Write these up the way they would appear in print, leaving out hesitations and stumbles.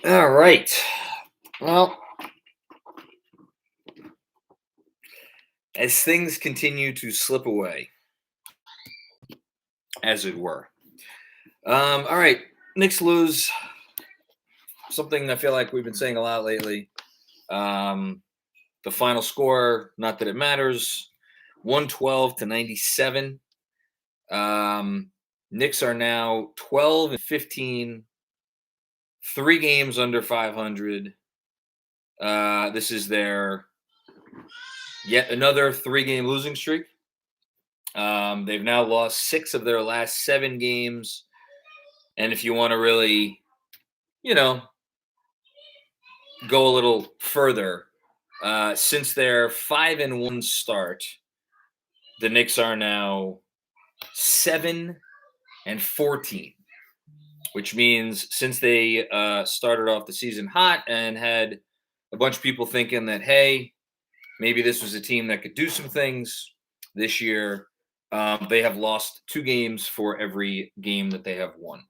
All right. Well, as things continue to slip away, as it were. All right. Knicks lose. Something I feel like we've been saying a lot lately. Um, the final score, not that it matters, 112-97. Um, Knicks are now 12-15, 3 games under 500. This is their yet another 3-game losing streak. They've now lost 6 of their last 7 games. And if you want to really, you know, go a little further, since their 5-1 start, the Knicks are now 7-14, which means since they started off the season hot and had a bunch of people thinking that, hey, maybe this was a team that could do some things this year, they have lost 2 games for every game that they have won.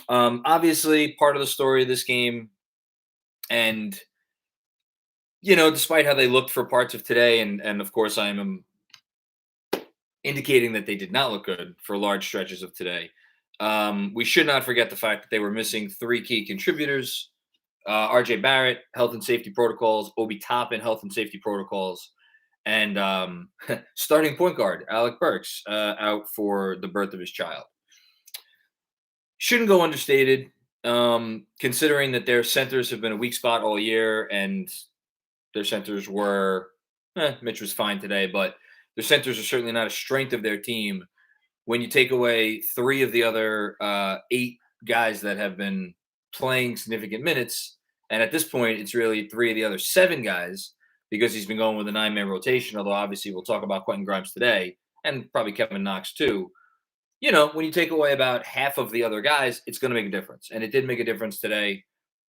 Obviously, part of the story of this game, and despite how they looked for parts of today, and of course, I am indicating that they did not look good for large stretches of today. We should not forget the fact that they were missing 3 key contributors: R.J. Barrett, health and safety protocols; Obi Toppin, health and safety protocols; and starting point guard Alec Burks out for the birth of his child. Shouldn't go understated, considering that their centers have been a weak spot all year, and their centers were, Mitch was fine today, but their centers are certainly not a strength of their team. When you take away 3 of the other 8 guys that have been playing significant minutes, and at this point, it's really 3 of the other 7 guys because he's been going with a 9-man rotation. Although obviously, we'll talk about Quentin Grimes today, and probably Kevin Knox too. When you take away about half of the other guys, it's going to make a difference. And it did make a difference today.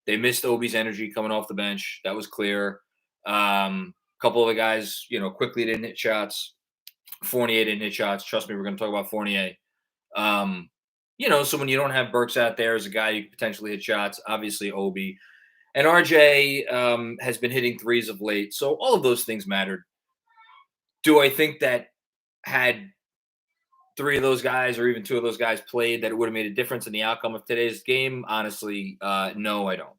They missed Obi's energy coming off the bench. That was clear. A couple of the guys, quickly didn't hit shots. Fournier didn't hit shots. Trust me, we're going to talk about Fournier. So when you don't have Burks out there as a guy you could potentially hit shots, obviously Obi. And RJ has been hitting threes of late. So all of those things mattered. Do I think that had 3 of those guys or even 2 of those guys played that it would have made a difference in the outcome of today's game? Honestly, no, I don't.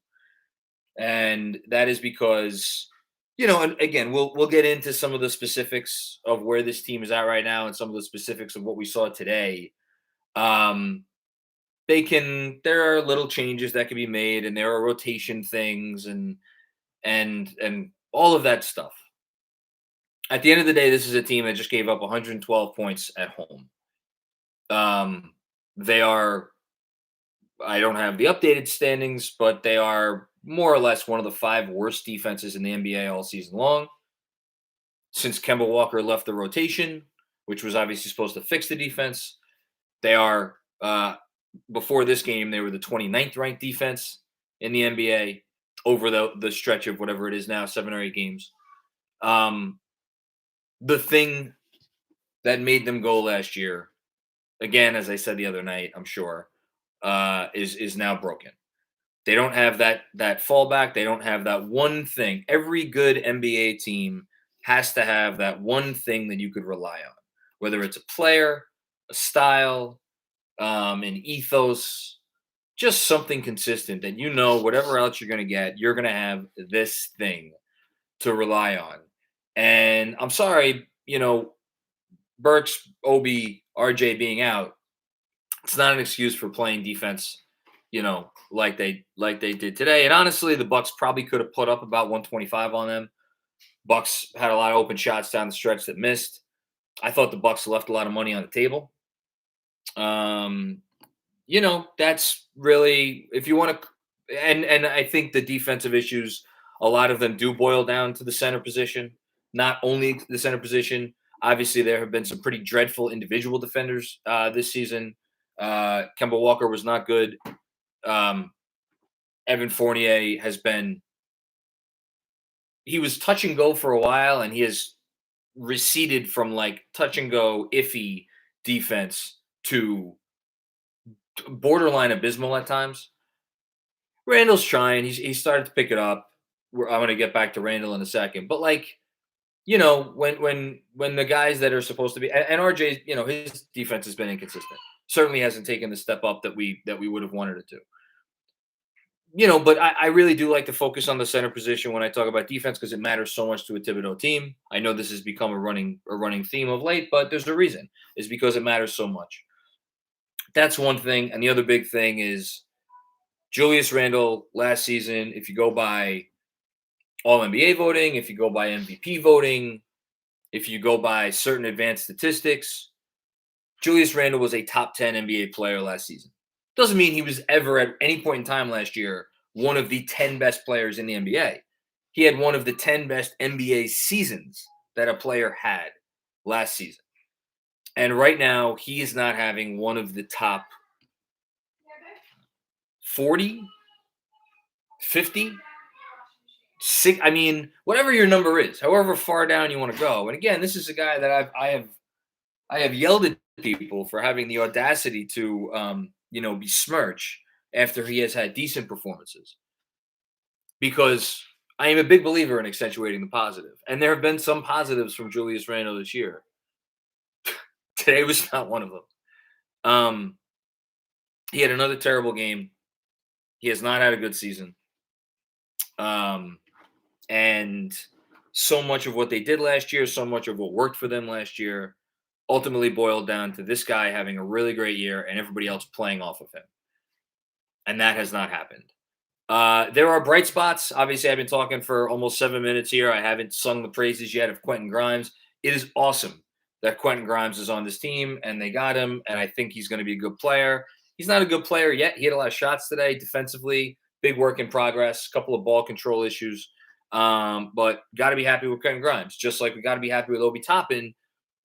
And that is because, and again, we'll get into some of the specifics of where this team is at right now and some of the specifics of what we saw today. Um, there are little changes that can be made, and there are rotation things and all of that stuff. At the end of the day, this is a team that just gave up 112 points at home. They are, I don't have the updated standings, but they are more or less one of the 5 worst defenses in the NBA all season long. Since Kemba Walker left the rotation, which was obviously supposed to fix the defense, they are, before this game, they were the 29th ranked defense in the NBA over the stretch of whatever it is now, 7 or 8 games. The thing that made them go last year, again, as I said the other night, I'm sure, is now broken. They don't have that fallback. They don't have that one thing. Every good NBA team has to have that one thing that you could rely on, whether it's a player, a style, an ethos, just something consistent that whatever else you're going to get, you're going to have this thing to rely on. And I'm sorry, Burks, Obi, RJ being out, it's not an excuse for playing defense, like they did today. And honestly, the Bucks probably could have put up about 125 on them. Bucks had a lot of open shots down the stretch that missed. I thought the Bucks left a lot of money on the table. That's really, if you want to, and I think the defensive issues, a lot of them do boil down to the center position. Not only the center position. Obviously, there have been some pretty dreadful individual defenders this season. Kemba Walker was not good. Evan Fournier he was touch and go for a while, and he has receded from like touch and go iffy defense to borderline abysmal at times. Randall's trying. He started to pick it up. I'm going to get back to Randall in a second. But like, when the guys that are supposed to be and RJ, his defense has been inconsistent. Certainly hasn't taken the step up that we would have wanted it to. But I really do like to focus on the center position when I talk about defense because it matters so much to a Thibodeau team. I know this has become a running theme of late, but there's a reason. It's because it matters so much. That's one thing. And the other big thing is Julius Randle last season, if you go by all NBA voting, if you go by MVP voting, if you go by certain advanced statistics, Julius Randle was a top 10 NBA player last season. Doesn't mean he was ever at any point in time last year one of the 10 best players in the NBA. He had one of the 10 best NBA seasons that a player had last season. And right now, he is not having one of the top 40, 50, I mean, whatever your number is, however far down you want to go. And again, this is a guy that I have yelled at people for having the audacity to besmirch after he has had decent performances. Because I am a big believer in accentuating the positive. And there have been some positives from Julius Randle this year. Today was not one of them. He had another terrible game. He has not had a good season. And so much of what they did last year, so much of what worked for them last year, ultimately boiled down to this guy having a really great year and everybody else playing off of him. And that has not happened. There are bright spots. Obviously, I've been talking for almost 7 minutes here. I haven't sung the praises yet of Quentin Grimes. It is awesome that Quentin Grimes is on this team and they got him. And I think he's going to be a good player. He's not a good player yet. He had a lot of shots today defensively. Big work in progress. A couple of ball control issues. But got to be happy with Quentin Grimes, just like we got to be happy with Obi Toppin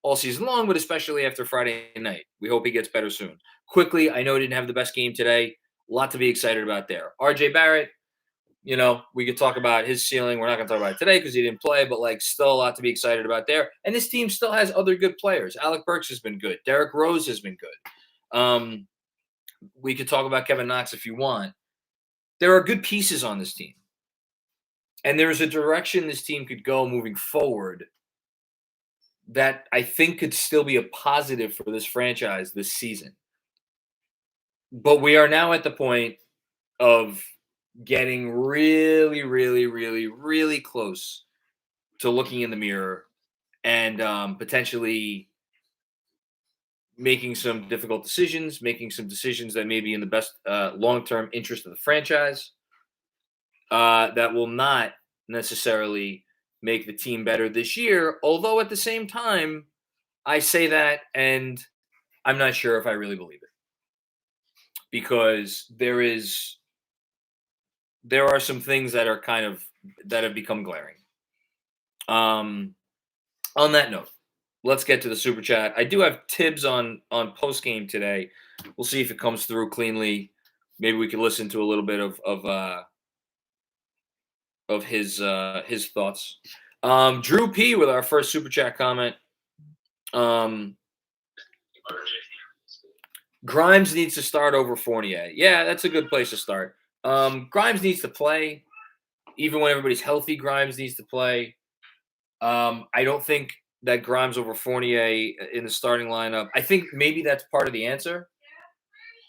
all season long, but especially after Friday night. We hope he gets better soon. Quickly, I know he didn't have the best game today. A lot to be excited about there. RJ Barrett, we could talk about his ceiling. We're not going to talk about it today because he didn't play, but still a lot to be excited about there. And this team still has other good players. Alec Burks has been good. Derrick Rose has been good. We could talk about Kevin Knox if you want. There are good pieces on this team. And there's a direction this team could go moving forward that I think could still be a positive for this franchise this season. But we are now at the point of getting really, really, really, really close to looking in the mirror and potentially making some difficult decisions, making some decisions that may be in the best long-term interest of the franchise that will not necessarily make the team better this year. Although at the same time, I say that and I'm not sure if I really believe it. Because there are some things that are that have become glaring. On that note, let's get to the super chat. I do have Tibbs on post game today. We'll see if it comes through cleanly. Maybe we can listen to a little bit of his thoughts. Drew P with our first super chat comment. Grimes needs to start over Fournier. Yeah, that's a good place to start. Grimes needs to play. Even when everybody's healthy, Grimes needs to play. I don't think that Grimes over Fournier in the starting lineup. I think maybe that's part of the answer.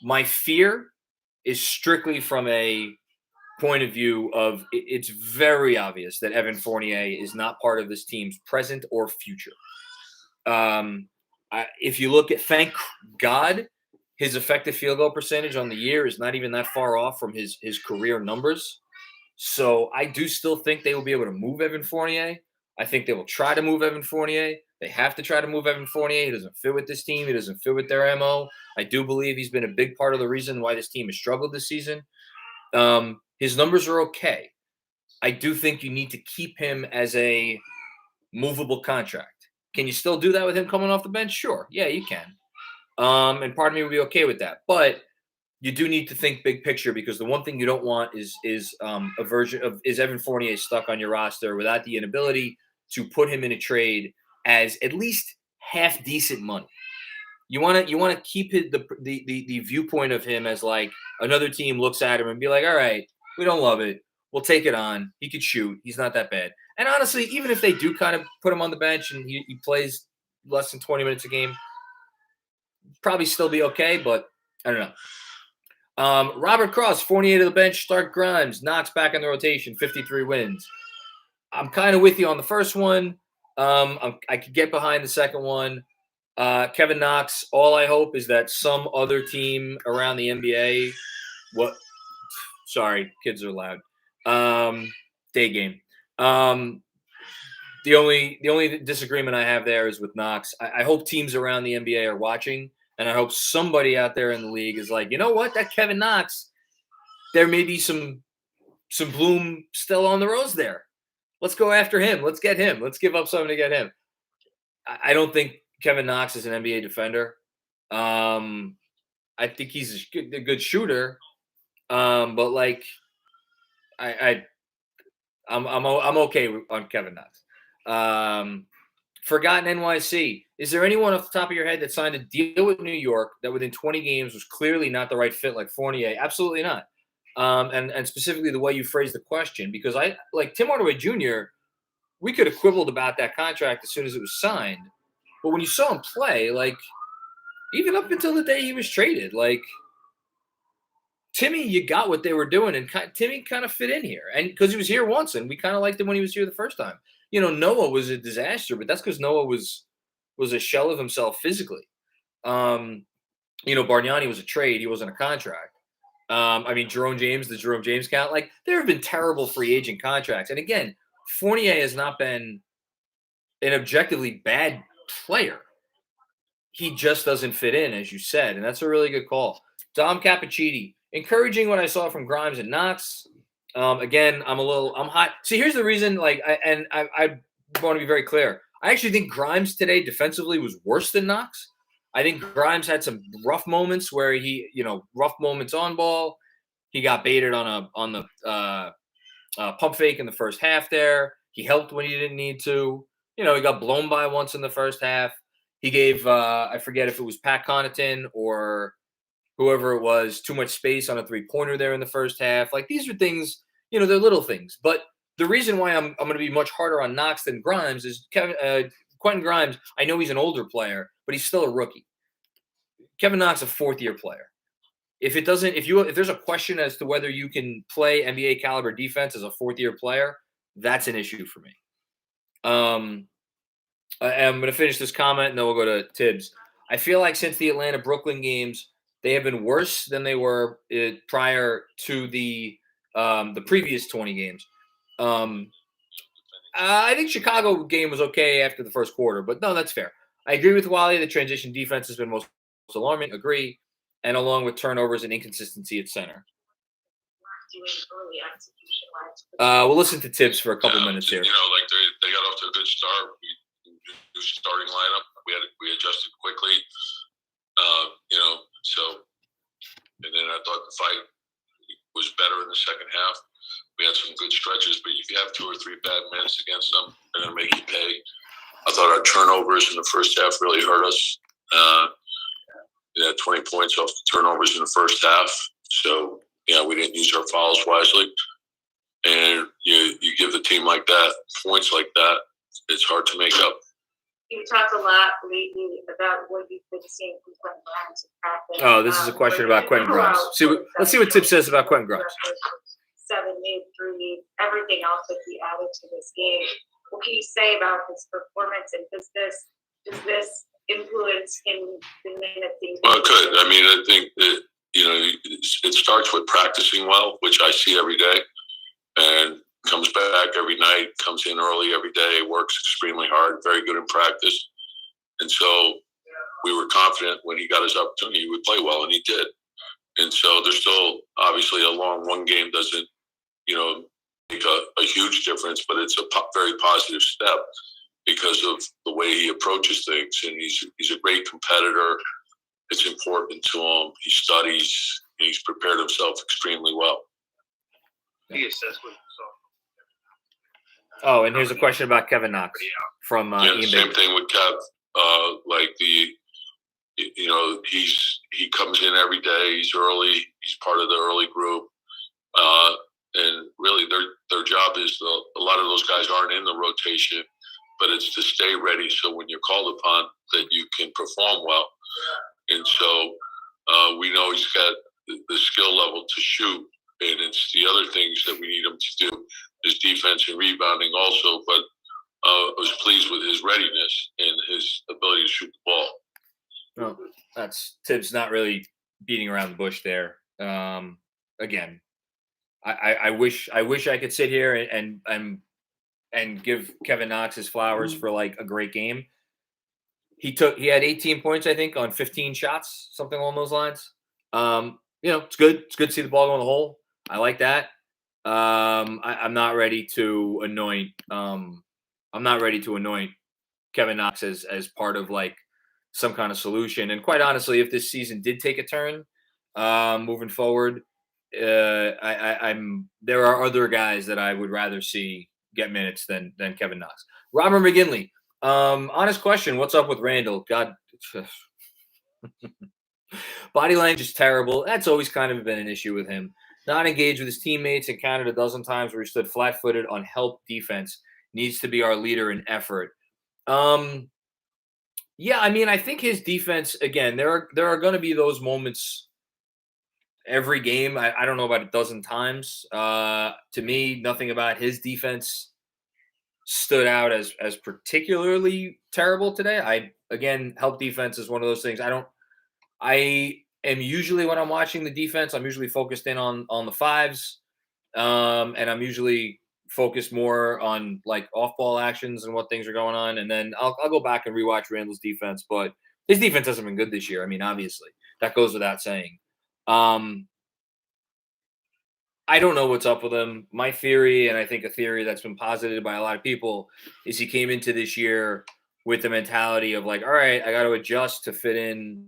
My fear is strictly from a point of view of it's very obvious that Evan Fournier is not part of this team's present or future. If you look at, thank God, his effective field goal percentage on the year is not even that far off from his career numbers. So I do still think they will be able to move Evan Fournier. I think they will try to move Evan Fournier. They have to try to move Evan Fournier. He doesn't fit with this team. He doesn't fit with their MO. I do believe he's been a big part of the reason why this team has struggled this season. His numbers are okay. I do think you need to keep him as a movable contract. Can you still do that with him coming off the bench? Sure. Yeah, you can. And part of me would be okay with that. But you do need to think big picture because the one thing you don't want is a version of Evan Fournier stuck on your roster without the inability to put him in a trade as at least half decent money. You want to keep the viewpoint of him as like another team looks at him and be like, all right, We don't love it. We'll take it on. He could shoot. He's not that bad. And honestly, even if they do kind of put him on the bench and he plays less than 20 minutes a game, probably still be okay, but I don't know. Robert Cross, 48 of the bench, start Grimes, Knox back in the rotation, 53 wins. I'm kind of with you on the first one. I could get behind the second one. Kevin Knox, all I hope is that some other team around the NBA, sorry, kids are loud. Day game. The only disagreement I have there is with Knox. I hope teams around the NBA are watching, and I hope somebody out there in the league is like, you know what, that Kevin Knox, there may be some bloom still on the rose there. Let's go after him. Let's get him. Let's give up something to get him. I don't think Kevin Knox is an NBA defender. I think he's a good shooter, but like I'm okay on Kevin Knox. Forgotten NYC. Is there anyone off the top of your head that signed a deal with New York that within 20 games was clearly not the right fit, like Fournier? Absolutely not. And specifically the way you phrased the question, because I like Tim Hardaway Jr., we could have quibbled about that contract as soon as it was signed. But when you saw him play, like even up until the day he was traded, like Timmy, you got what they were doing, and Timmy kind of fit in here. And because he was here once, and we kind of liked him when he was here the first time. You know, Noah was a disaster, but that's because Noah was a shell of himself physically. You know, Bargnani was a trade. He wasn't a contract. I mean, Jerome James count. Like, there have been terrible free agent contracts. And again, Fournier has not been an objectively bad player. He just doesn't fit in, as you said. And that's a really good call. Dom Cappuccini, encouraging what I saw from Grimes and Knox. Again, I'm hot. See, here's the reason, like, I want to be very clear. I actually think Grimes today defensively was worse than Knox. I think Grimes had some rough moments where rough moments on ball. He got baited on the pump fake in the first half there. He helped when he didn't need to. You know, he got blown by once in the first half. He gave, I forget if it was Pat Connaughton or whoever it was, too much space on a three-pointer there in the first half. Like, these are things, they're little things. But the reason why I'm going to be much harder on Knox than Grimes is Quentin Grimes, I know he's an older player, but he's still a rookie. Kevin Knox, a fourth-year player. If there's a question as to whether you can play NBA caliber defense as a fourth-year player, that's an issue for me. I'm going to finish this comment, and then we'll go to Tibbs. I feel like since the Atlanta-Brooklyn games, they have been worse than they were prior to the previous 20 games. I think Chicago game was okay after the first quarter, but no, that's fair. I agree with Wally. The transition defense has been most alarming. Agree. And along with turnovers and inconsistency at center. We'll listen to Tibbs for a couple minutes here. Like they got off to a good start. New starting lineup. We adjusted quickly. And then I thought the fight was better in the second half. We had some good stretches, but if you have 2 or 3 bad minutes against them, they're going to make you pay. I thought our turnovers in the first half really hurt us. We had 20 points off the turnovers in the first half. So, we didn't use our fouls wisely. And you give the team like that, points like that, it's hard to make up. You talked a lot lately about what you've been seeing from Quentin Grimes. Oh, this is a question about Quentin Grimes. Let's see what Tip says about Quentin Grimes. 7, 8, 3, everything else that he added to this game. What can you say about his performance, and does this influence him in the things? Well, it could. I mean, I think that it starts with practicing well, which I see every day, and comes back every night, comes in early every day, works extremely hard, very good in practice. And so we were confident when he got his opportunity, he would play well, and he did. And so there's still, obviously, a long one game doesn't, make a huge difference, but it's a very positive step because of the way he approaches things. And he's a great competitor. It's important to him. He studies, and he's prepared himself extremely well. He assessed with himself. Oh, and here's a question about Kevin Knox from Ian same Baker. thing with Kev. He comes in every day. He's early. He's part of the early group, their job is a lot of those guys aren't in the rotation, but it's to stay ready so when you're called upon that you can perform well. And so we know he's got the skill level to shoot, and it's the other things that we need him to do, his defense and rebounding also. But I was pleased with his readiness and his ability to shoot the ball. Well, that's Tibbs not really beating around the bush there. Again, I wish I could sit here and give Kevin Knox his flowers for like a great game. He had 18 points, I think, on 15 shots, something along those lines. It's good. It's good to see the ball go in the hole. I like that. I'm not ready to anoint. I'm not ready to anoint Kevin Knox as part of like some kind of solution. And quite honestly, if this season did take a turn, moving forward, there are other guys that I would rather see get minutes than Kevin Knox. Robert McGinley. Honest question. What's up with Randall? God, body language is terrible. That's always kind of been an issue with him. Not engaged with his teammates, encountered a dozen times where he stood flat-footed on help defense. Needs to be our leader in effort. Yeah, I mean, I think his defense, again, there are going to be those moments every game. I don't know about a dozen times. To me, nothing about his defense stood out as particularly terrible today. Help defense is one of those things. I am usually, when I'm watching the defense, I'm usually focused in on the fives. And I'm usually focused more on like off-ball actions and what things are going on. And then I'll go back and rewatch Randall's defense, but his defense hasn't been good this year. I mean, obviously that goes without saying. I don't know what's up with him. My theory, and I think a theory that's been posited by a lot of people, is he came into this year with the mentality of like, all right, I got to adjust to fit in,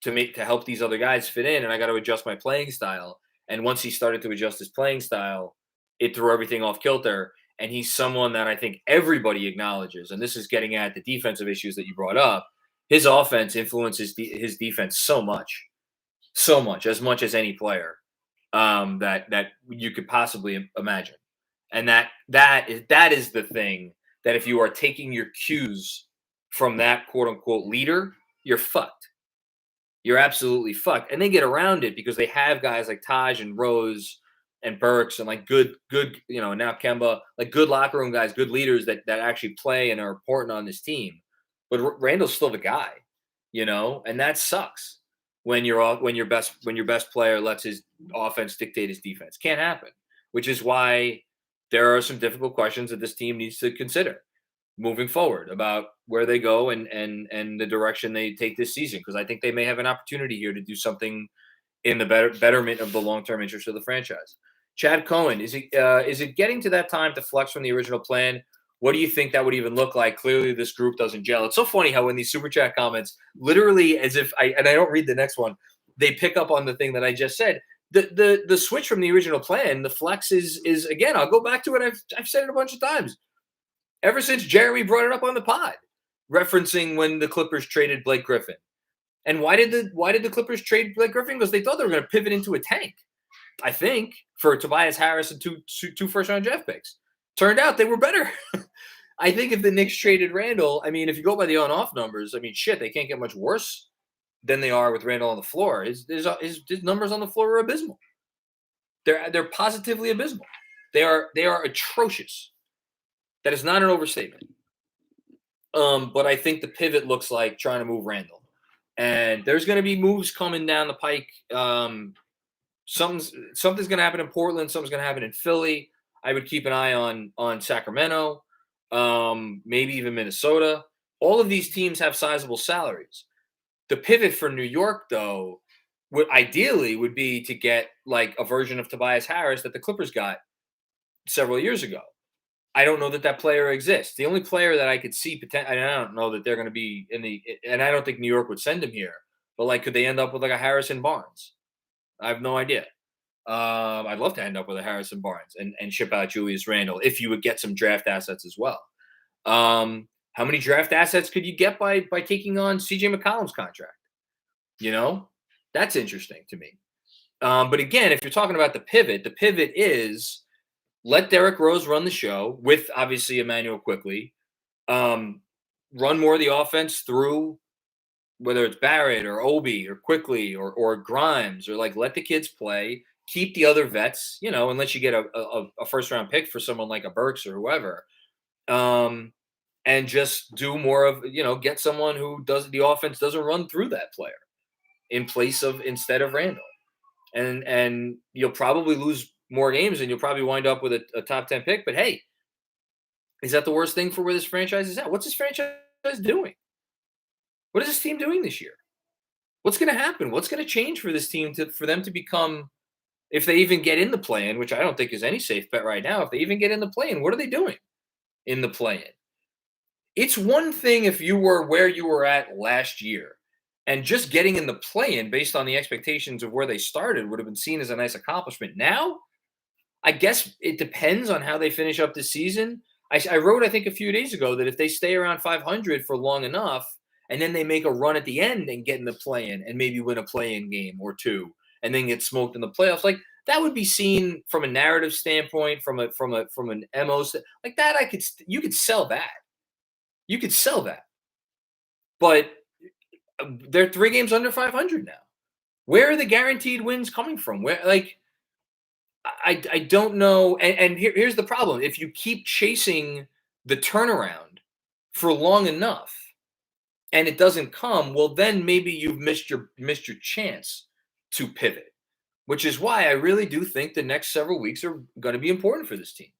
to help these other guys fit in, and I got to adjust my playing style. And once he started to adjust his playing style, it threw everything off kilter. And he's someone that I think everybody acknowledges, and this is getting at the defensive issues that you brought up. His offense influences his defense so much, as much as any player that you could possibly imagine. And that is the thing that if you are taking your cues from that quote unquote leader, you're fucked. You're absolutely fucked. And they get around it because they have guys like Taj and Rose and Burks and like good, now Kemba, like good locker room guys, good leaders that actually play and are important on this team. But Randall's still the guy, and that sucks when your best player lets his offense dictate his defense. Can't happen, which is why there are some difficult questions that this team needs to consider moving forward about where they go and the direction they take this season. Because I think they may have an opportunity here to do something in the betterment of the long-term interest of the franchise. Chad Cohen, is it getting to that time to flex from the original plan? What do you think that would even look like? Clearly, this group doesn't gel. It's so funny how in these super chat comments, literally as if I don't read the next one, they pick up on the thing that I just said. The switch from the original plan, the flex is again, I'll go back to it. I've said it a bunch of times. Ever since Jeremy brought it up on the pod, referencing when the Clippers traded Blake Griffin. And why did the Clippers trade Blake Griffin? Because they thought they were going to pivot into a tank, I think, for Tobias Harris and two first-round draft picks. Turned out they were better. I think if the Knicks traded Randall, I mean, if you go by the on-off numbers, I mean, shit, they can't get much worse than they are with Randall on the floor. His numbers on the floor are abysmal. They're positively abysmal. They are atrocious. That is not an overstatement. But I think the pivot looks like trying to move Randall. And there's going to be moves coming down the pike. Something's going to happen in Portland. Something's going to happen in Philly. I would keep an eye on Sacramento, maybe even Minnesota. All of these teams have sizable salaries. The pivot for New York, though, would be to get like a version of Tobias Harris that the Clippers got several years ago. I don't know that player exists. The only player that I could see I don't know that they're going to be and I don't think New York would send him here. But like, could they end up with like a Harrison Barnes? I have no idea. I'd love to end up with a Harrison Barnes and ship out Julius Randle if you would get some draft assets as well. How many draft assets could you get by taking on CJ McCollum's contract? That's interesting to me. But again, if you're talking about the pivot is let Derrick Rose run the show with obviously Emmanuel quickly. Run more of the offense through whether it's Barrett or Obi or Quickly or Grimes, or like let the kids play, keep the other vets, unless you get a first round pick for someone like a Burks or whoever. And just do more of, get someone who does the offense doesn't run through that player instead of Randall. And you'll probably lose more games and you'll probably wind up with a top 10 pick. But hey, is that the worst thing for where this franchise is at? What's this franchise doing? What is this team doing this year? What's going to happen? What's going to change for this team for them to become, if they even get in the play-in, which I don't think is any safe bet right now, if they even get in the play-in, what are they doing in the play-in? It's one thing if you were where you were at last year and just getting in the play-in based on the expectations of where they started would have been seen as a nice accomplishment. Now, I guess it depends on how they finish up this season. I wrote, I think, a few days ago that if they stay around 500 for long enough and then they make a run at the end and get in the play-in and maybe win a play-in game or two and then get smoked in the playoffs, like that would be seen from a narrative standpoint, from an MO like that. You could sell that. You could sell that. But they're 3 games under 500 now. Where are the guaranteed wins coming from? Where, like, I don't know. And here's the problem. If you keep chasing the turnaround for long enough and it doesn't come, well, then maybe you've missed your chance to pivot, which is why I really do think the next several weeks are going to be important for this team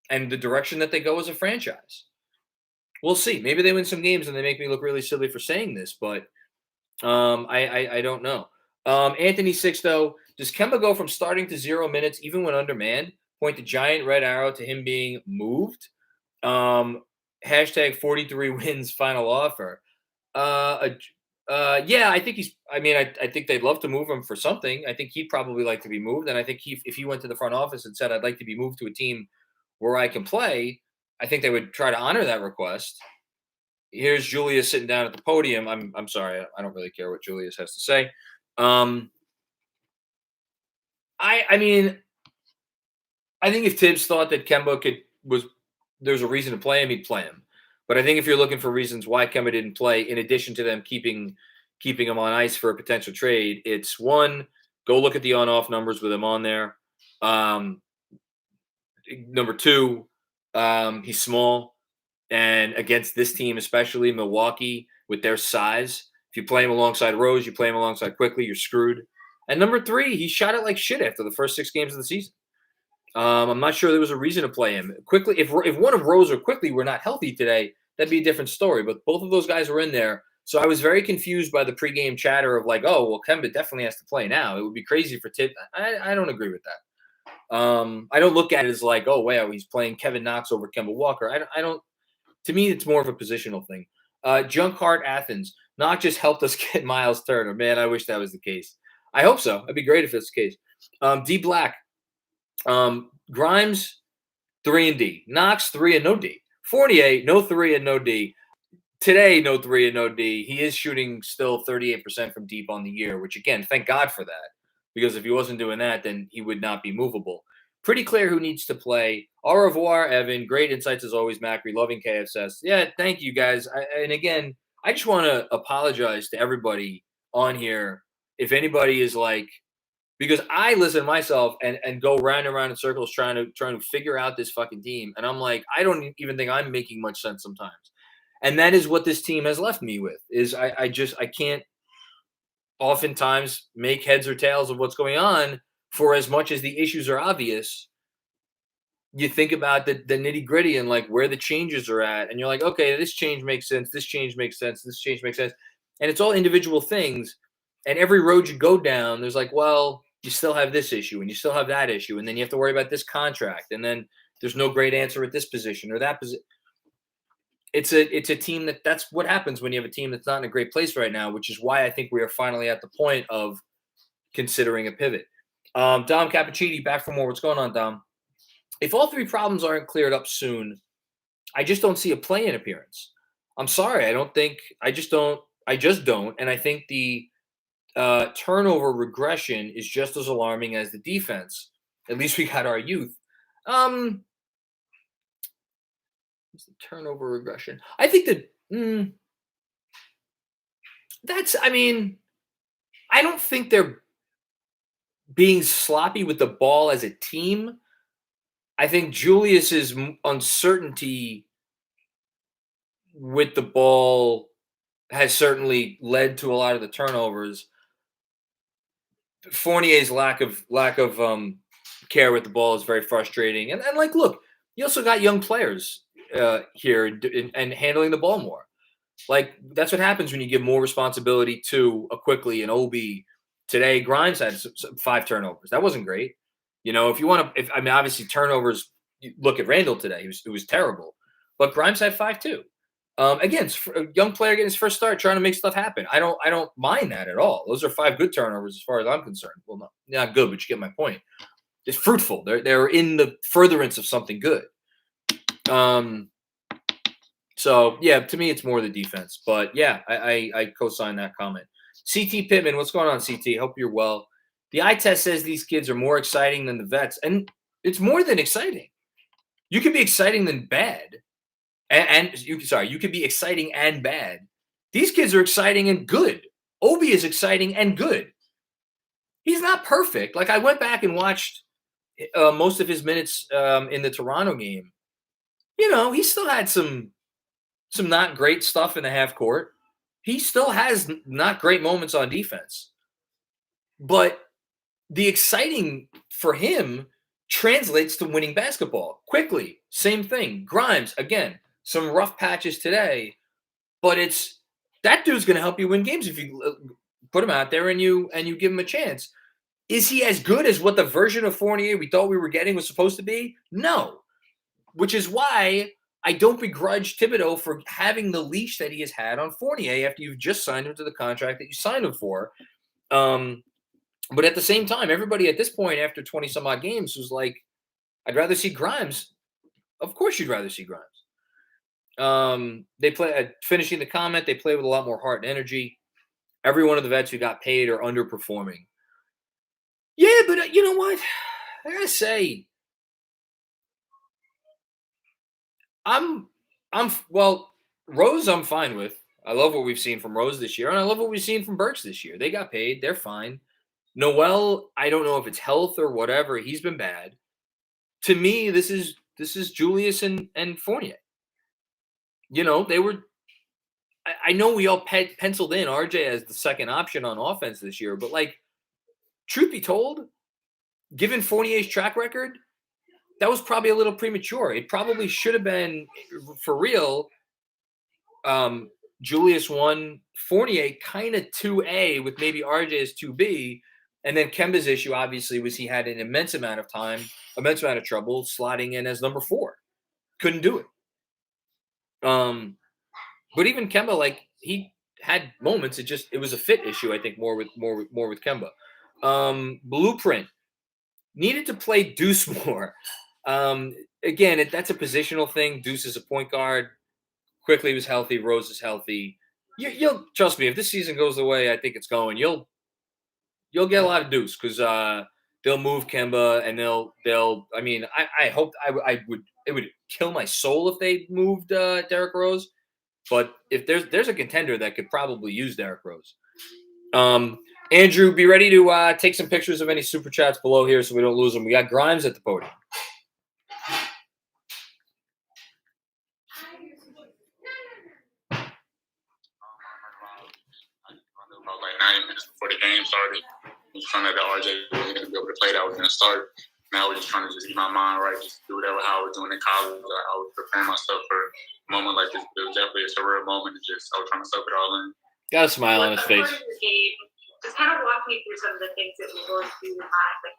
and the direction that they go as a franchise. We'll see. Maybe they win some games and they make me look really silly for saying this, but I don't know. Anthony Sixto, does Kemba go from starting to 0 minutes even when undermanned? Point the giant red arrow to him being moved. Hashtag 43 wins final offer. Yeah, I think I think they'd love to move him for something. I think he'd probably like to be moved. And I think if he went to the front office and said, I'd like to be moved to a team where I can play, I think they would try to honor that request. Here's Julius sitting down at the podium. I'm sorry. I don't really care what Julius has to say. I mean, I think if Tibbs thought that Kemba there's a reason to play him, he'd play him. But I think if you're looking for reasons why Kemba didn't play, in addition to them keeping him on ice for a potential trade, it's one, go look at the on-off numbers with him on there. Number two, he's small, and against this team, especially Milwaukee, with their size, if you play him alongside Rose, you play him alongside Quickly, you're screwed. And number three, he shot it like shit after the first 6 games of the season. I'm not sure there was a reason to play him. Quickly, if one of Rose or Quickly were not healthy today, that'd be a different story. But both of those guys were in there. So I was very confused by the pregame chatter of like, oh, well, Kemba definitely has to play now. It would be crazy for Tibbs. I don't agree with that. I don't look at it as like, oh, wow, he's playing Kevin Knox over Kemba Walker. I don't. To me, it's more of a positional thing. Junk Heart Athens. Knox just helped us get Miles Turner. Man, I wish that was the case. I hope so. It'd be great if it's the case. D Black. Grimes, 3 and D. Knox, 3 and no D. Fournier, no 3 and no D. Today, no 3 and no D. He is shooting still 38% from deep on the year, which, again, thank God for that. Because if he wasn't doing that, then he would not be movable. Pretty clear who needs to play. Au revoir, Evan. Great insights as always, Macri. Loving KFS. Yeah, thank you, guys. And again, I just want to apologize to everybody on here. If anybody is like, because I listen to myself and go round and round in circles trying to figure out this fucking team. And I'm like, I don't even think I'm making much sense sometimes. And that is what this team has left me with, is I can't oftentimes make heads or tails of what's going on. For as much as the issues are obvious, you think about the nitty gritty and like where the changes are at. And you're like, okay, this change makes sense. This change makes sense. This change makes sense. And it's all individual things. And every road you go down, there's like, well, you still have this issue and you still have that issue. And then you have to worry about this contract. And then there's no great answer at this position or that position. It's a team that's what happens when you have a team that's not in a great place right now, which is why I think we are finally at the point of considering a pivot. Dom Cappuccini, back for more. What's going on, Dom? If all 3 problems aren't cleared up soon, I just don't see a play-in appearance. I'm sorry. I just don't. And I think the turnover regression is just as alarming as the defense. At least we got our youth. What's the turnover regression? I think that I don't think they're being sloppy with the ball as a team. I think Julius's uncertainty with the ball has certainly led to a lot of the turnovers. Fournier's lack of care with the ball is very frustrating. And like, look, you also got young players here and handling the ball more. Like, that's what happens when you give more responsibility to a Quickly and Obi. Today, Grimes had 5 turnovers. That wasn't great. You know, obviously turnovers. You look at Randall today; it was terrible. But Grimes had 5 too. Again, a young player getting his first start, trying to make stuff happen. I don't mind that at all. Those are 5 good turnovers as far as I'm concerned. Well, not good, but you get my point. It's fruitful. They're in the furtherance of something good. So yeah, to me, it's more the defense. But yeah, I co-sign that comment. CT Pittman, what's going on, CT? Hope you're well. The eye test says these kids are more exciting than the vets, and it's more than exciting. You could be exciting than bad, you could be exciting and bad. These kids are exciting and good. Obi is exciting and good. He's not perfect. Like, I went back and watched most of his minutes in the Toronto game. You know, he still had some not great stuff in the half court. He still has not great moments on defense. But the exciting for him translates to winning basketball. Quickly, same thing. Grimes, again, some rough patches today, but it's that dude's going to help you win games if you put him out there and you give him a chance. Is he as good as what the version of Fournier we thought we were getting was supposed to be? No. Which is why I don't begrudge Thibodeau for having the leash that he has had on Fournier after you've just signed him to the contract that you signed him for. But at the same time, everybody at this point, after 20-some-odd games, was like, I'd rather see Grimes. Of course you'd rather see Grimes. They play finishing the comment, they play with a lot more heart and energy. Every one of the vets who got paid are underperforming. Yeah, but you know what? I gotta say, Rose I'm fine with. I love what we've seen from Rose this year, and I love what we've seen from Burks this year. They got paid. They're fine. Noel, I don't know if it's health or whatever. He's been bad. To me, this is Julius and Fournier. You know, they were – I know we all penciled in RJ as the second option on offense this year, but, like, truth be told, given Fournier's track record, that was probably a little premature. It probably should have been, for real, Julius 1, Fournier kind of 2A with maybe RJ as 2B. And then Kemba's issue, obviously, was he had an immense amount of trouble slotting in as number 4. Couldn't do it. But even Kemba, like, he had moments. It was a fit issue, I think, more with Kemba. Blueprint needed to play Deuce more. Again, that's a positional thing. Deuce is a point guard. Quickly was healthy. Rose is healthy. You'll trust me. If this season goes the way I think it's going, you'll get a lot of Deuce because they'll move Kemba and they'll. I mean, I hope it would kill my soul if they moved Derrick Rose. But if there's a contender that could probably use Derrick Rose. Andrew, be ready to take some pictures of any super chats below here so we don't lose them. We got Grimes at the podium. About like 9 minutes before the game started, we was trying to let RJ wasn't going to be able to play. That was going to start. Now we're just trying to just get my mind right, just do whatever how I was doing in college. I was preparing myself for a moment like this. It was definitely a surreal moment. I was trying to soak it all in. Got a smile on his face. Just kind of walk me through some of the things that were going through your mind. Like,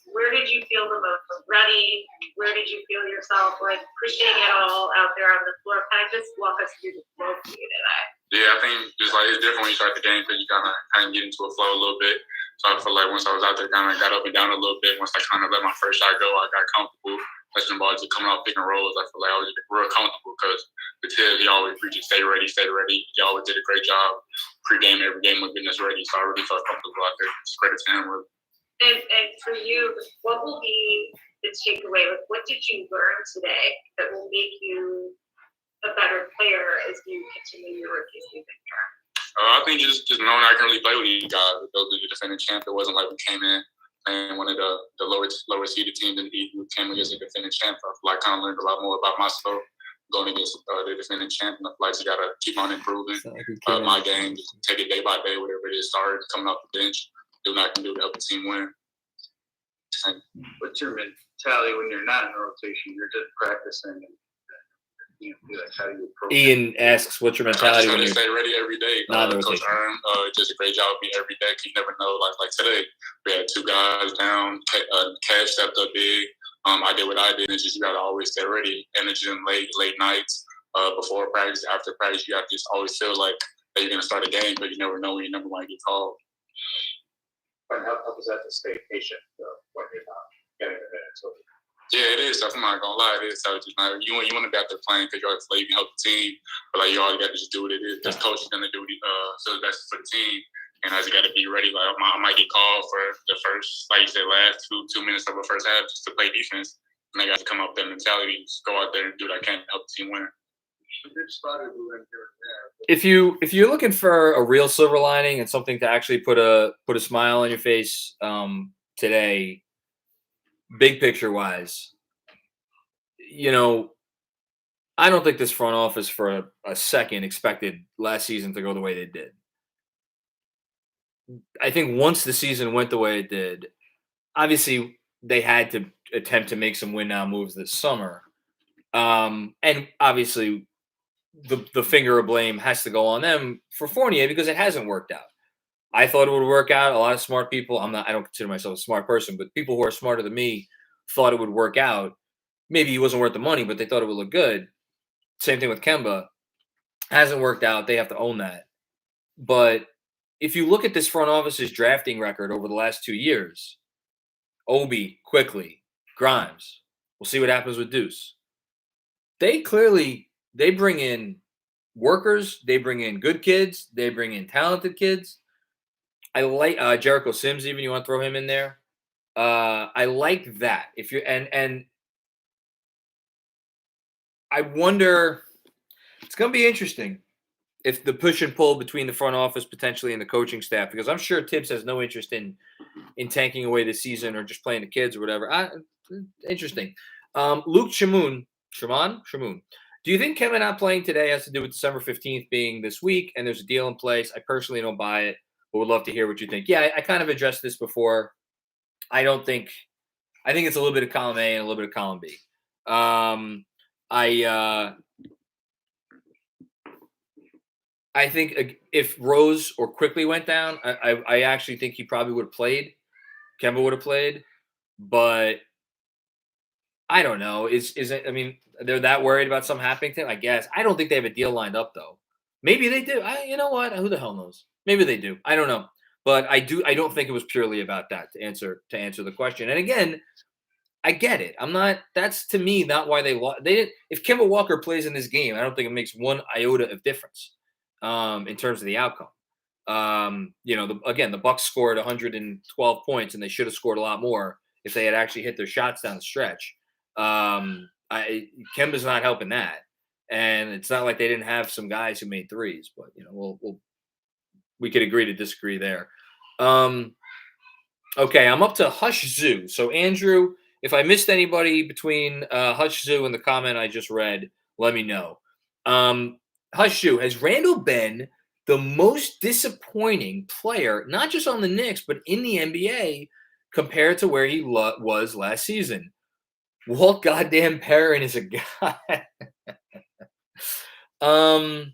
where did you feel the most ready? Where did you feel yourself like pushing it all out there on the floor? Kind of just walk us through the flow for you today. Yeah, I think just like it's different when you start the game because you kind of get into a flow a little bit. So I feel like once I was out there, kind of got up and down a little bit. Once I kind of let my first shot go, I got comfortable. Touching the ball, just coming off pick and rolls. I feel like I was real comfortable because the Tibbs, he always preaches, stay ready, stay ready. He always did a great job pre-game, every game of getting us ready. So I really felt comfortable out there. It's credit to him, really. And for you, what will be take away? Like, what did you learn today that will make you a better player as you continue your rookie season here? I think just knowing I can really play with these guys. Those are the defending champ. It wasn't like we came in and one of the lower seeded teams in the league. We came against a defending champ. I feel like I kind of learned a lot more about myself going against the defending champ. And I feel like you got to keep on improving my game. Just take it day by day, whatever it is. Starting coming off the bench, doing what I can do to help the team win. What's your mentality when you're not in a rotation? You're just practicing and how do you approach Ian asks, "What's your mentality when when you you're stay ready every day?" Coach Aaron does a great job with me every day. You never know. Like today, we had 2 guys down. Cash stepped up big. I did what I did. It's just you got to always stay ready. And it's just late nights before practice, after practice. You got to just always feel like that you're gonna start a game, but you never know when your number might get called. But how does that to stay patient when you're not getting the minutes? Yeah, it is. I'm not gonna lie, it is. So just not, you want to be out there playing because you always play, you can help the team, but like you always got to just do what it is. This coach is gonna do the best for the team, and I just got to be ready. Like I might get called for the first, like you said, last two minutes of the first half just to play defense, and I got to come up with that mentality, just go out there and do what I can to help the team win. If you're looking for a real silver lining and something to actually put a smile on your face today, big picture wise, I don't think this front office for a second expected last season to go the way they did. I think once the season went the way it did, obviously they had to attempt to make some win now moves this summer. And obviously the finger of blame has to go on them for Fournier because it hasn't worked out. I thought it would work out. A lot of smart people, I don't consider myself a smart person, but people who are smarter than me thought it would work out. Maybe he wasn't worth the money, but they thought it would look good. Same thing with Kemba. Hasn't worked out. They have to own that. But if you look at this front office's drafting record over the last 2 years, Obi, Quickly, Grimes, we'll see what happens with Deuce. They bring in workers. They bring in good kids. They bring in talented kids. I like Jericho Sims. Even you want to throw him in there. I like that. If you're and I wonder, it's going to be interesting if the push and pull between the front office potentially and the coaching staff, because I'm sure Tibbs has no interest in tanking away the season or just playing the kids or whatever. Interesting. Luke Shamoon. Do you think Kevin not playing today has to do with December 15th being this week and there's a deal in place? I personally don't buy it, but would love to hear what you think. Yeah, I kind of addressed this before. I think it's a little bit of column A and a little bit of column B. I think if Rose or Quickly went down, I actually think he probably would have played. Kemba would have played, but I don't know. Is it? I mean, they're that worried about something happening to him, I guess. I don't think they have a deal lined up though. Maybe they do. You know what? Who the hell knows? Maybe they do. I don't know. But I don't think it was purely about that to answer the question. And again, I get it. That's to me not why they lost. They didn't. If Kemba Walker plays in this game, I don't think it makes one iota of difference in terms of the outcome. The Bucks scored 112 points, and they should have scored a lot more if they had actually hit their shots down the stretch. Kemba's not helping that, and it's not like they didn't have some guys who made threes. But we could agree to disagree there. Okay, I'm up to Hush Zoo. So Andrew, if I missed anybody between Hush Zoo and the comment I just read, let me know. Hush Zoo, has Randall been the most disappointing player, not just on the Knicks, but in the NBA compared to where he was last season? Walt goddamn Perrin is a guy. Oh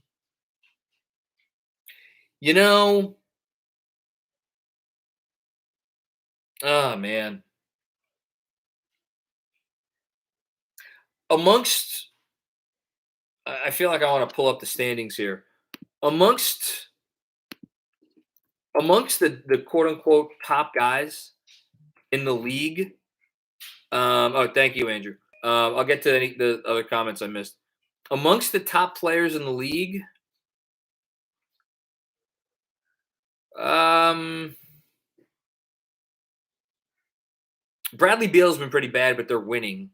man. I feel like I want to pull up the standings here. Amongst the quote unquote top guys in the league. Thank you, Andrew. I'll get to the other comments I missed. Amongst the top players in the league, Bradley Beal's been pretty bad, but they're winning.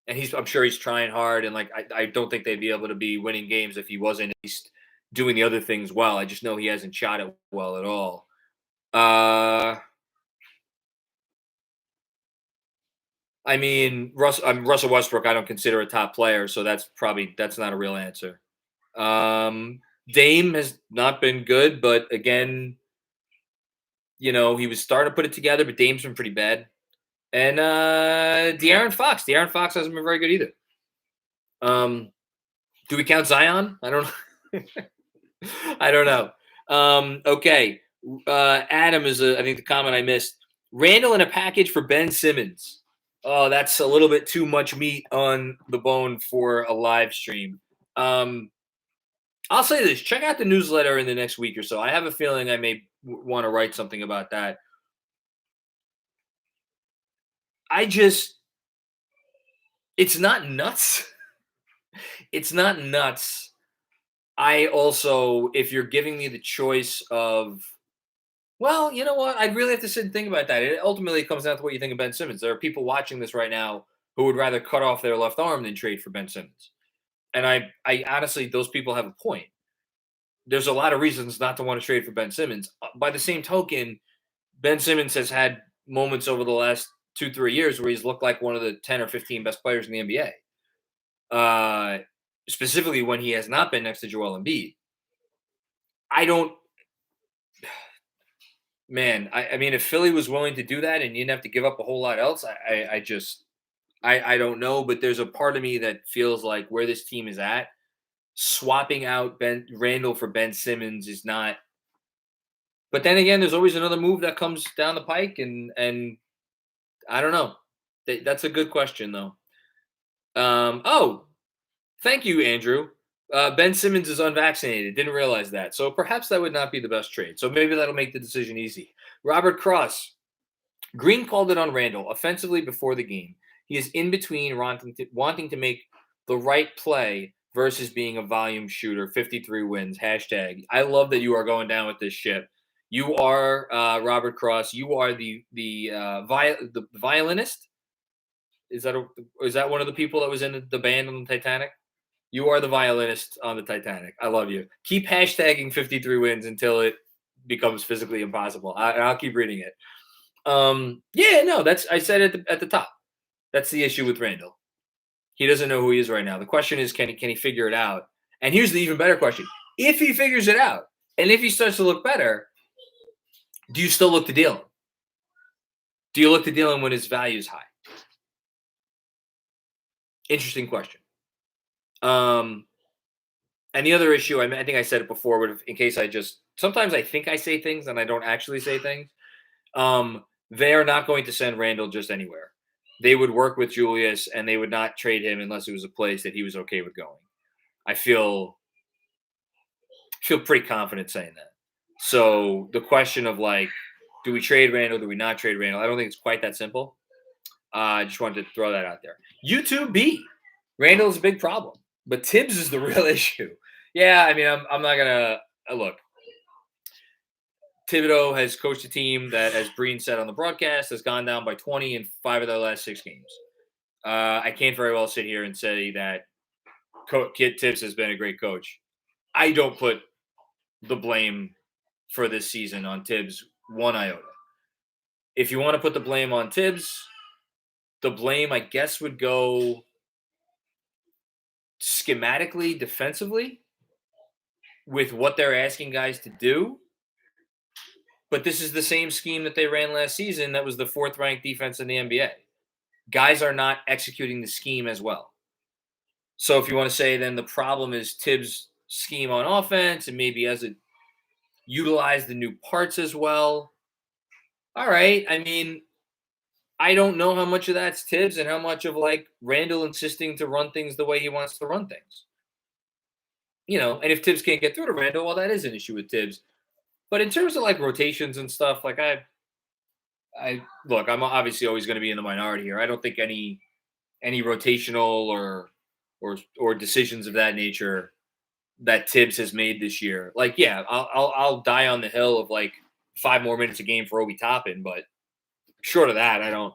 And I'm sure he's trying hard. And like, I don't think they'd be able to be winning games if he wasn't at least doing the other things well. I just know he hasn't shot it well at all. I mean, Russell Westbrook, I don't consider a top player, so that's not a real answer. Dame has not been good, but again, he was starting to put it together, but Dame's been pretty bad. And De'Aaron Fox hasn't been very good either. Do we count Zion? I don't know. I don't know. Okay. Adam is I think the comment I missed. Randall in a package for Ben Simmons. Oh, that's a little bit too much meat on the bone for a live stream. I'll say this. Check out the newsletter in the next week or so. I have a feeling I may want to write something about that. It's not nuts. It's not nuts. I also, if you're giving me the choice of, well, you know what? I'd really have to sit and think about that. It ultimately comes down to what you think of Ben Simmons. There are people watching this right now who would rather cut off their left arm than trade for Ben Simmons. And I honestly, those people have a point. There's a lot of reasons not to want to trade for Ben Simmons. By the same token, Ben Simmons has had moments over the last 2-3 years where he's looked like one of the 10 or 15 best players in the NBA. Specifically when he has not been next to Joel Embiid. I mean, if Philly was willing to do that and you didn't have to give up a whole lot else, I don't know, but there's a part of me that feels like where this team is at, swapping out Randall for Ben Simmons is not. But then again, there's always another move that comes down the pike, and I don't know. That's a good question, though. Thank you, Andrew. Ben Simmons is unvaccinated. Didn't realize that. So perhaps that would not be the best trade. So maybe that'll make the decision easy. Robert Cross. Green called it on Randall offensively before the game. He is in between wanting to make the right play versus being a volume shooter. 53 wins. Hashtag. I love that you are going down with this ship. You are Robert Cross. You are the violinist. Is that one of the people that was in the band on the Titanic? You are the violinist on the Titanic. I love you. Keep hashtagging 53 wins until it becomes physically impossible. I'll keep reading it. I said it at the top. That's the issue with Randall. He doesn't know who he is right now. The question is, can he figure it out? And here's the even better question. If he figures it out, and if he starts to look better, do you still look to deal him? Do you look to deal him when his value is high? Interesting question. And the other issue, I think I said it before, but in case sometimes I think I say things and I don't actually say things. They are not going to send Randall just anywhere. They would work with Julius and they would not trade him unless it was a place that he was okay with going. I feel pretty confident saying that. So the question of do we trade Randall? Do we not trade Randall? I don't think it's quite that simple. I just wanted to throw that out there. U2B. Randall is a big problem, but Tibbs is the real issue. Yeah, I mean, I'm not going to look. Thibodeau has coached a team that, as Breen said on the broadcast, has gone down by 20 in 5 of their last 6 games. I can't very well sit here and say that Kid Tibbs has been a great coach. I don't put the blame for this season on Tibbs one iota. If you want to put the blame on Tibbs, the blame, I guess, would go schematically, defensively, with what they're asking guys to do. But this is the same scheme that they ran last season that was the 4th-ranked defense in the NBA. Guys are not executing the scheme as well. So if you want to say then the problem is Tibbs' scheme on offense and maybe hasn't utilized the new parts as well. All right. I mean, I don't know how much of that's Tibbs and how much of Randall insisting to run things the way he wants to run things. And if Tibbs can't get through to Randall, well, that is an issue with Tibbs. But in terms of rotations and stuff, I'm obviously always going to be in the minority here. I don't think any rotational or decisions of that nature that Tibbs has made this year. I'll die on the hill of 5 more minutes a game for Obi Toppin, but short of that, I don't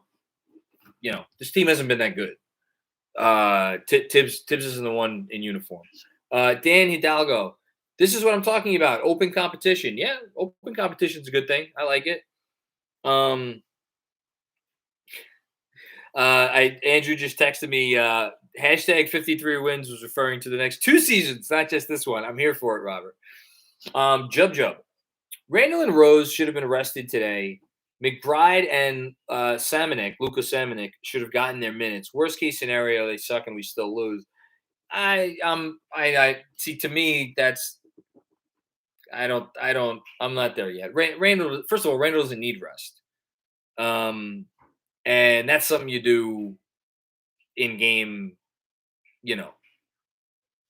this team hasn't been that good. Tibbs isn't the one in uniform. Dan Hidalgo, this is what I'm talking about. Open competition. Yeah, open competition is a good thing. I like it. Andrew just texted me, hashtag 53 wins was referring to the next 2 seasons, not just this one. I'm here for it, Robert. Jub. Randall and Rose should have been arrested today. McBride and Luka Samanek should have gotten their minutes. Worst case scenario, they suck and we still lose. I see. To me, I'm not there yet. Randall, first of all, Randall doesn't need rest. And that's something you do in game,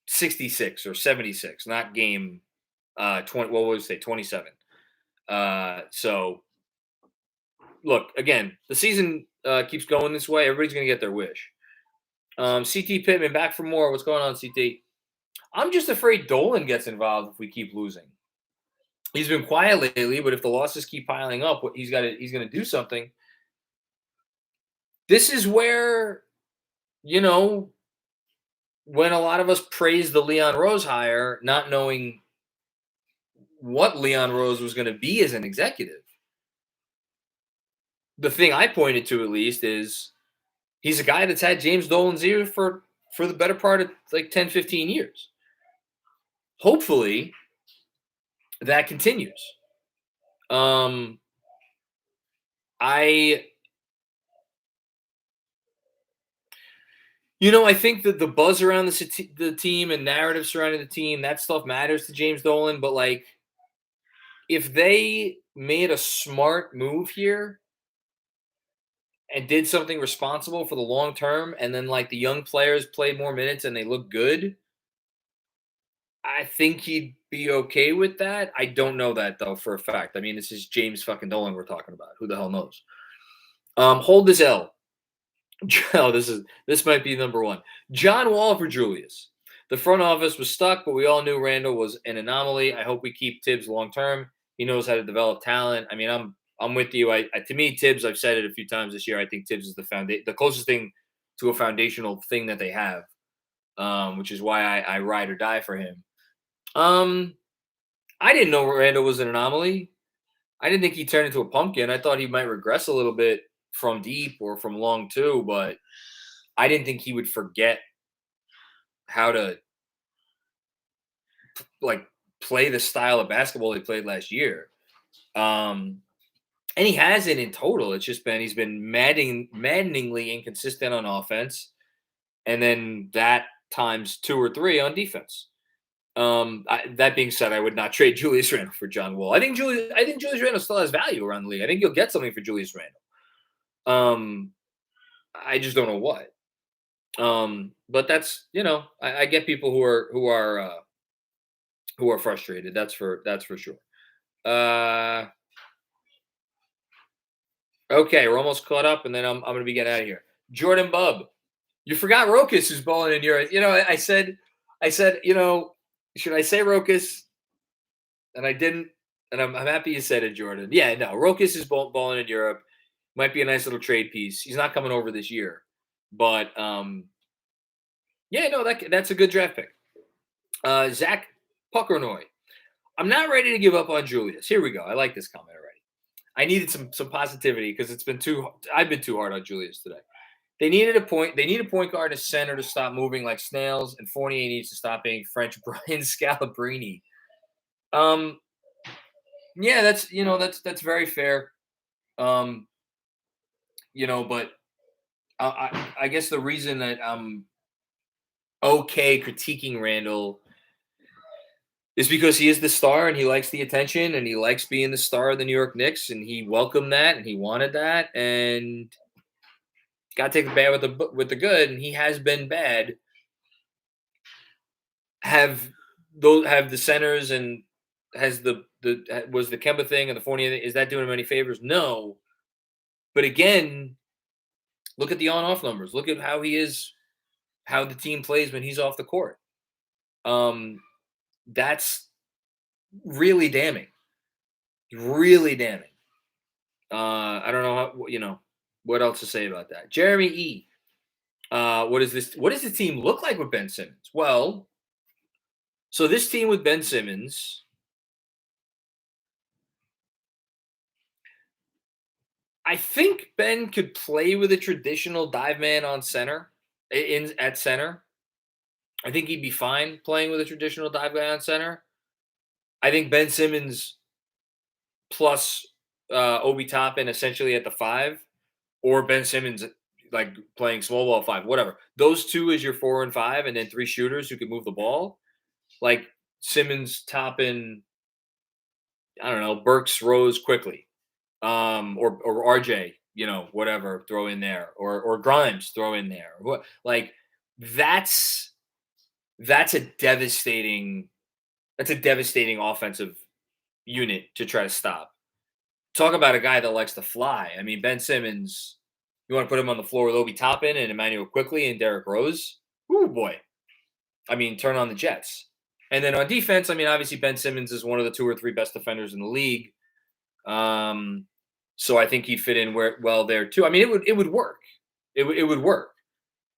66 or 76, not game 20. What would we say, 27? So, look, again, the season keeps going this way. Everybody's going to get their wish. CT Pittman, back for more. What's going on, CT? I'm just afraid Dolan gets involved if we keep losing. He's been quiet lately, but if the losses keep piling up, he's going to do something. This is where, when a lot of us praise the Leon Rose hire, not knowing what Leon Rose was going to be as an executive. The thing I pointed to, at least, is he's a guy that's had James Dolan's ear for the better part of like 10, 15 years. Hopefully, that continues. I think that the buzz around the team and narrative surrounding the team, that stuff matters to James Dolan. But, like, if they made a smart move here and did something responsible for the long term, and then, like, the young players played more minutes and they look good, I think he'd be okay with that. I don't know that, though, for a fact. I mean, this is James fucking Dolan we're talking about. Who the hell knows? Hold this L. Oh, this might be number one. John Wall for Julius. The front office was stuck, but we all knew Randall was an anomaly. I hope we keep Tibbs long term. He knows how to develop talent. I mean, I'm with you. To me, Tibbs, I've said it a few times this year. I think Tibbs is the closest thing to a foundational thing that they have, which is why I ride or die for him. I didn't know Randall was an anomaly. I didn't think he turned into a pumpkin. I thought he might regress a little bit from deep or from long too, but I didn't think he would forget how to play the style of basketball he played last year. And he hasn't in total. It's just he's been maddeningly inconsistent on offense, and then that times 2 or 3 on defense. That being said, I would not trade Julius Randle for John Wall. I think Julius Randle still has value around the league. I think you'll get something for Julius Randle. I just don't know what. But that's I get people who are frustrated. That's for sure. Okay, we're almost caught up, and then I'm gonna be getting out of here. Jordan Bubb, you forgot Rokas who's balling in Europe. I said, should I say Rokas? And I didn't, and I'm happy you said it, Jordan. Yeah, no, Rokas is balling in Europe. Might be a nice little trade piece. He's not coming over this year, but that's a good draft pick. Zach Puckernoy, I'm not ready to give up on Julius. Here we go. I like this comment already. I needed some positivity because I've been too hard on Julius today. They need a point guard and a center to stop moving like snails, and Fournier needs to stop being French Brian Scalabrine. Yeah, that's very fair. But I guess the reason that I'm okay critiquing Randall is because he is the star and he likes the attention and he likes being the star of the New York Knicks, and he welcomed that and he wanted that, and got to take the bad with the good, and he has been bad. Have the centers and was the Kemba thing and the Fournier thing, is that doing him any favors? No. But again, look at the on-off numbers. Look at how he is, how the team plays when he's off the court. That's really damning. Really damning. I don't know how, What else to say about that? Jeremy E. What does the team look like with Ben Simmons? Well, so this team with Ben Simmons, I think Ben could play with a traditional dive man on center, at center. I think he'd be fine playing with a traditional dive guy on center. I think Ben Simmons plus Obi Toppin essentially at the 5, or Ben Simmons like playing small ball 5, whatever. Those two is your 4 and 5, and then 3 shooters who can move the ball. Like Simmons, Toppin, I don't know, Burks, Rose, quickly, or RJ, whatever, throw in there, or Grimes, throw in there. What, like that's a devastating offensive unit to try to stop. Talk about a guy that likes to fly. I mean, Ben Simmons, you want to put him on the floor with Obi Toppin and Emmanuel Quickley and Derrick Rose? Ooh, boy. I mean, turn on the Jets. And then on defense, I mean, obviously Ben Simmons is one of the 2 or 3 best defenders in the league. So I think he'd fit in well there too. I mean, it would work. It would work.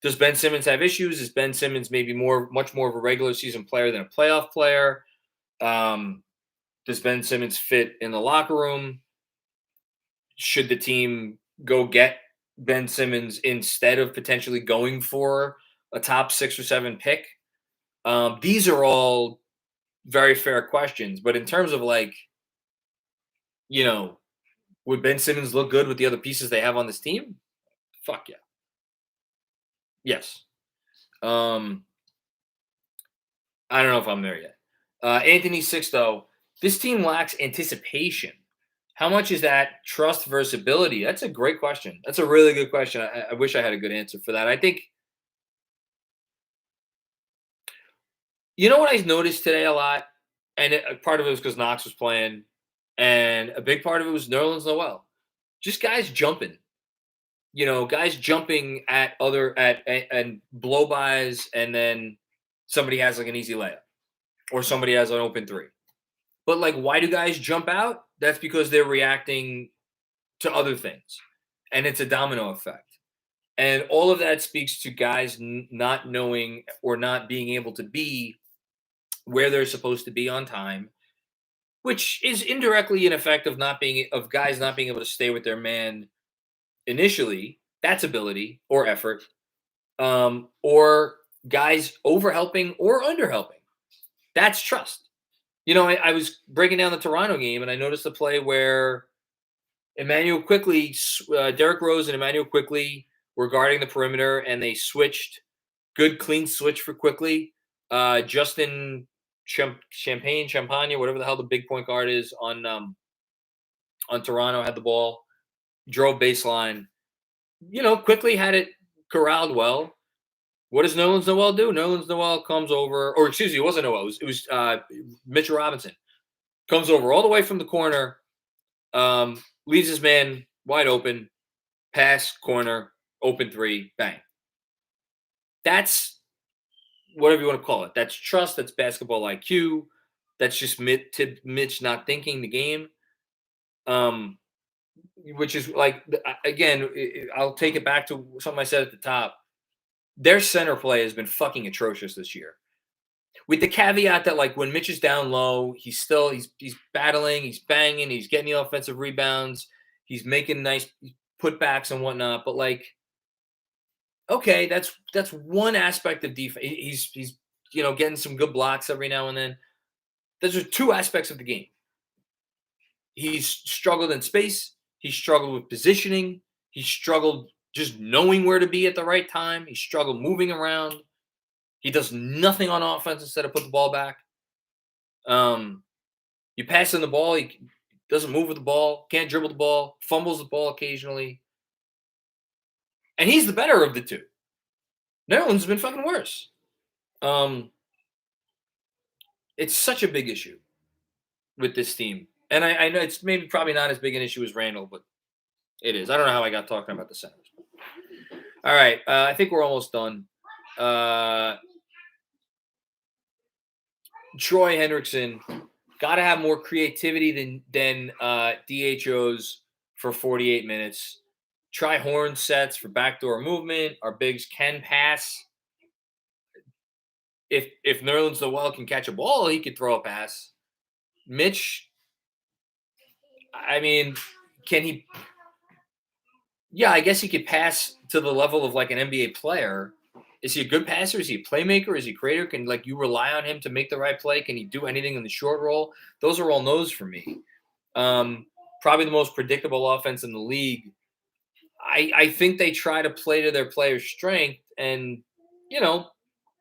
Does Ben Simmons have issues? Is Ben Simmons maybe much more of a regular season player than a playoff player? Does Ben Simmons fit in the locker room? Should the team go get Ben Simmons instead of potentially going for a top 6 or 7 pick? These are all very fair questions. But in terms of would Ben Simmons look good with the other pieces they have on this team? Fuck yeah. Yes. I don't know if I'm there yet. Anthony Sixto, this team lacks anticipation. How much is that trust versus ability? That's a great question. That's a really good question. I wish I had a good answer for that. I think, what I noticed today a lot, and part of it was because Knox was playing, and a big part of it was Nerlens Noel. Just guys jumping. Guys jumping at and blow-bys, and then somebody has an easy layup or somebody has an open 3. But why do guys jump out? That's because they're reacting to other things, and it's a domino effect. And all of that speaks to guys not knowing or not being able to be where they're supposed to be on time, which is indirectly an effect of guys not being able to stay with their man initially. That's ability or effort, or guys overhelping or underhelping. That's trust. I was breaking down the Toronto game, and I noticed a play where Emmanuel Quickley, Derrick Rose and Emmanuel Quickley were guarding the perimeter, and they switched. Good, clean switch for Quickley. Justin Champagne, whatever the hell the big point guard is on Toronto, had the ball, drove baseline. Quickly had it corralled well. What does Nerlens Noel do? Nerlens Noel comes over, or excuse me, it wasn't Noel. It was Mitchell Robinson. Comes over all the way from the corner, leaves his man wide open, pass, corner, open 3, bang. That's whatever you want to call it. That's trust. That's basketball IQ. That's just Mitch not thinking the game. Which is again, I'll take it back to something I said at the top. Their center play has been fucking atrocious this year. With the caveat that when Mitch is down low, he's battling, he's banging, he's getting the offensive rebounds, he's making nice putbacks and whatnot. But okay, that's one aspect of defense. He's getting some good blocks every now and then. Those are 2 aspects of the game. He's struggled in space. He struggled with positioning. He struggled just knowing where to be at the right time. He struggled moving around. He does nothing on offense instead of put the ball back. You pass him the ball, he doesn't move with the ball, can't dribble the ball, fumbles the ball occasionally. And he's the better of the 2. Nerlens has been fucking worse. It's such a big issue with this team. And I know it's probably not as big an issue as Randall, but it is. I don't know how I got talking about the centers. All right. I think we're almost done. Troy Hendrickson, got to have more creativity than DHOs for 48 minutes. try horn sets for backdoor movement. Our bigs can pass. If Nerlens Noel can catch a ball, he could throw a pass. Mitch, I mean, can he? Yeah, I guess he could pass to the level of like an NBA player. Is he a good passer? Is he a playmaker? Is he a creator? Can like you rely on him to make the right play? Can he do anything in the short roll? Those are all no's for me. Probably the most predictable offense in the league. I think they try to play to their players' strength, and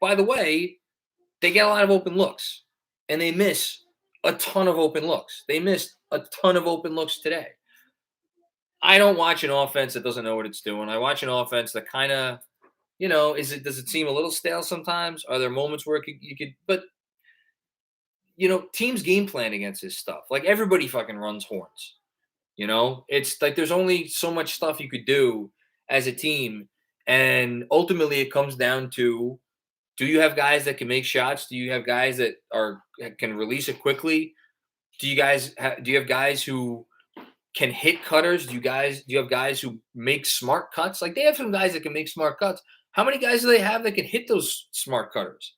by the way, they get a lot of open looks, and they miss a ton of open looks. They missed a ton of open looks today. I don't watch an offense that doesn't know what it's doing. I watch an offense that kind of, does it seem a little stale sometimes? Are there moments where you could, but teams game plan against this stuff. Like everybody fucking runs horns. It's like there's only so much stuff you could do as a team, and ultimately it comes down to: do you have guys that can make shots? Do you have guys that can release it quickly? Do you have guys who can hit cutters? Do you have guys who make smart cuts? Like they have some guys that can make smart cuts. How many guys do they have that can hit those smart cutters?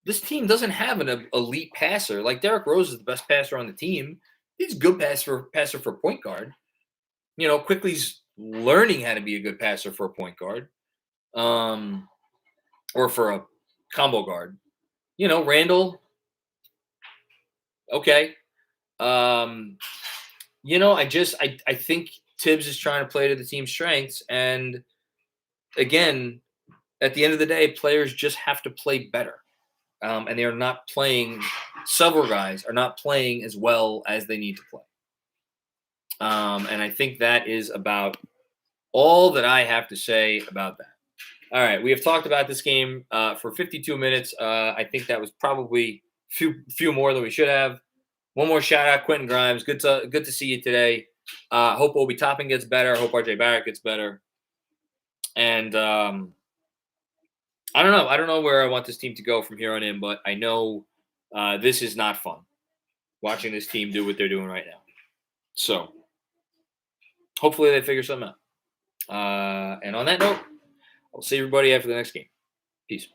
This team doesn't have an elite passer. Like Derrick Rose is the best passer on the team. He's a good passer for a point guard. Quickly's learning how to be a good passer for a point guard. Or for a combo guard. Randall. Okay. I think Tibbs is trying to play to the team's strengths. And again, at the end of the day, players just have to play better. And they are not playing, several guys are not playing as well as they need to play. And I think that is about all that I have to say about that. All right, we have talked about this game for 52 minutes. I think that was probably few more than we should have. One more shout out, Quentin Grimes. Good to see you today. Hope Obi Toppin gets better. Hope RJ Barrett gets better. And I don't know. I don't know where I want this team to go from here on in, but I know this is not fun. Watching this team do what they're doing right now. So hopefully they figure something out. And on that note, I'll see everybody after the next game. Peace.